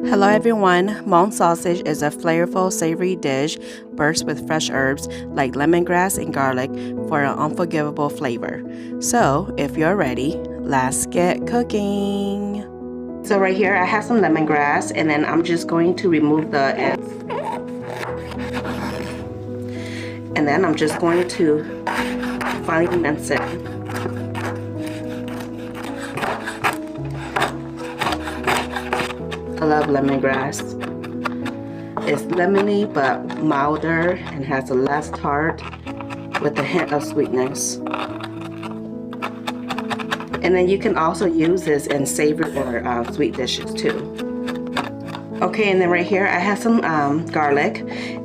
Hello everyone, Hmong sausage is a flavorful, savory dish burst with fresh herbs like lemongrass and garlic for an unforgivable flavor. So, if you're ready, let's get cooking. So right here I have some lemongrass, and then I'm just going to remove the ends. And then I'm just going to finely mince it. I love lemongrass. It's lemony but milder and has a less tart with a hint of sweetness. And then you can also use this in savory or sweet dishes too. Okay, and then right here I have some garlic,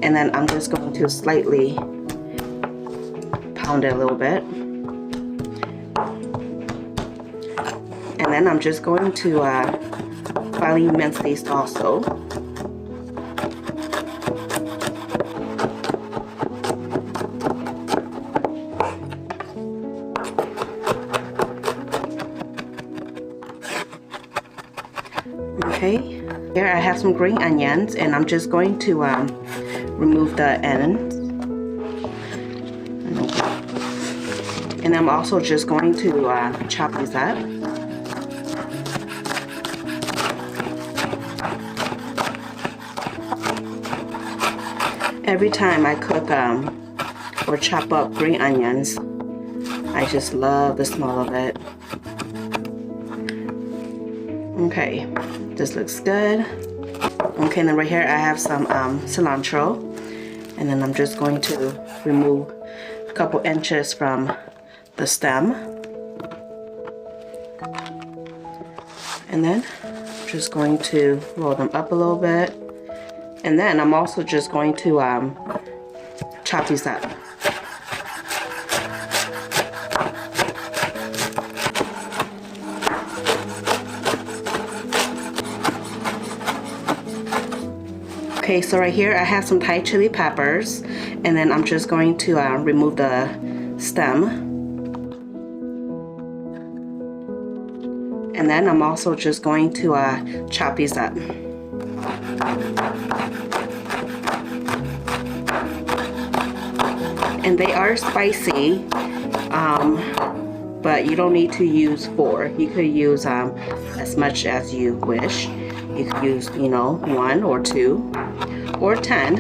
and then I'm just going to slightly pound it a little bit. And then I'm just going to finely mince these also. Okay, here I have some green onions, and I'm just going to remove the ends. And I'm also just going to chop these up. Every time I cook or chop up green onions, I just love the smell of it. Okay, this looks good. Okay, and then right here I have some cilantro, and then I'm just going to remove a couple inches from the stem. And then I'm just going to roll them up a little bit. And then I'm also just going to chop these up. Okay, so right here I have some Thai chili peppers, and then I'm just going to remove the stem. And then I'm also just going to chop these up. And they are spicy, but you don't need to use 4. You could use as much as you wish. You could use, 1 or 2 or 10.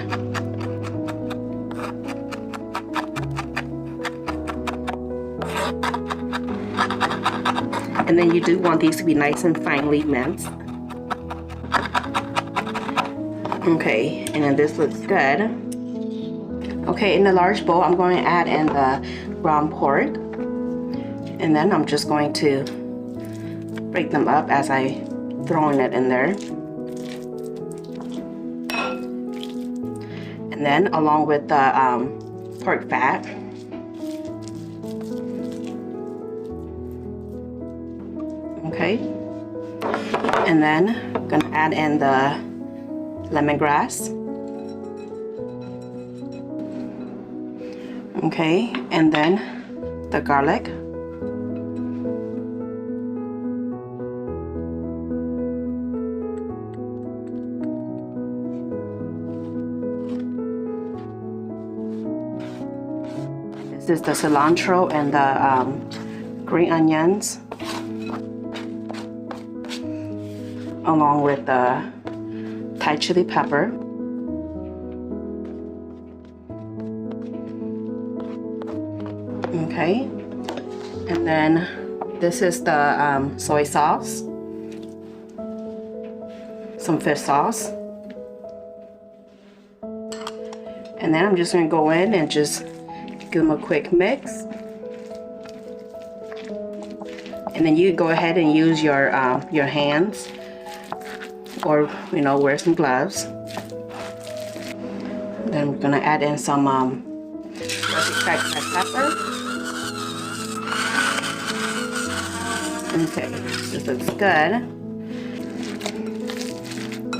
And then you do want these to be nice and finely minced. Okay, and then this looks good. Okay, in the large bowl, I'm going to add in the ground pork. And then I'm just going to break them up as I throwing it in there. And then along with the pork fat. Okay. And then I'm going to add in the lemongrass. Okay, and then the garlic. This is the cilantro and the green onions, along with the Thai chili pepper. Okay, and then this is the soy sauce, some fish sauce, and then I'm just going to go in and just give them a quick mix. And then you go ahead and use your hands, or wear some gloves. Then I'm going to add in some cracked red pepper. Okay, this looks good.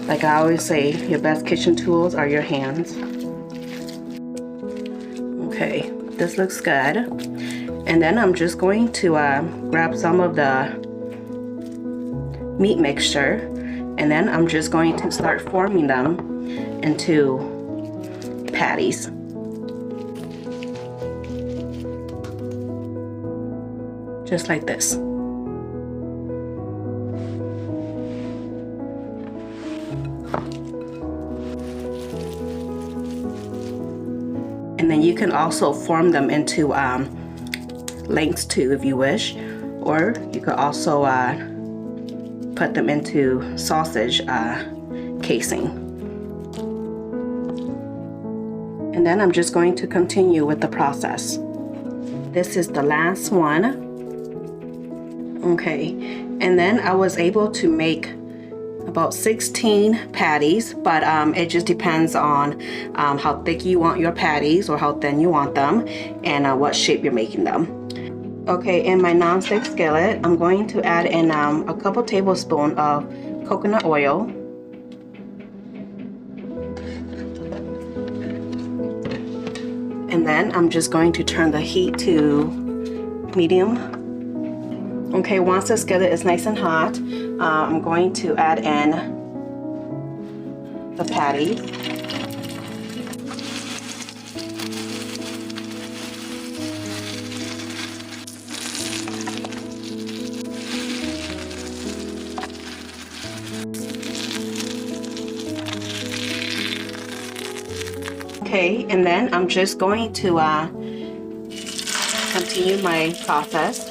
Like I always say, your best kitchen tools are your hands. Okay, this looks good. And then I'm just going to grab some of the meat mixture, And then I'm just going to start forming them into patties. Just like this. And then you can also form them into lengths too if you wish, or you could also put them into sausage casing. And then I'm just going to continue with the process. This is the last one. Okay, and then I was able to make about 16 patties, but it just depends on how thick you want your patties or how thin you want them, and what shape you're making them. Okay, in my non-stick skillet, I'm going to add in a couple tablespoons of coconut oil. And then I'm just going to turn the heat to medium. Okay, once the skillet is nice and hot, I'm going to add in the patties. Okay, and then I'm just going to continue my process.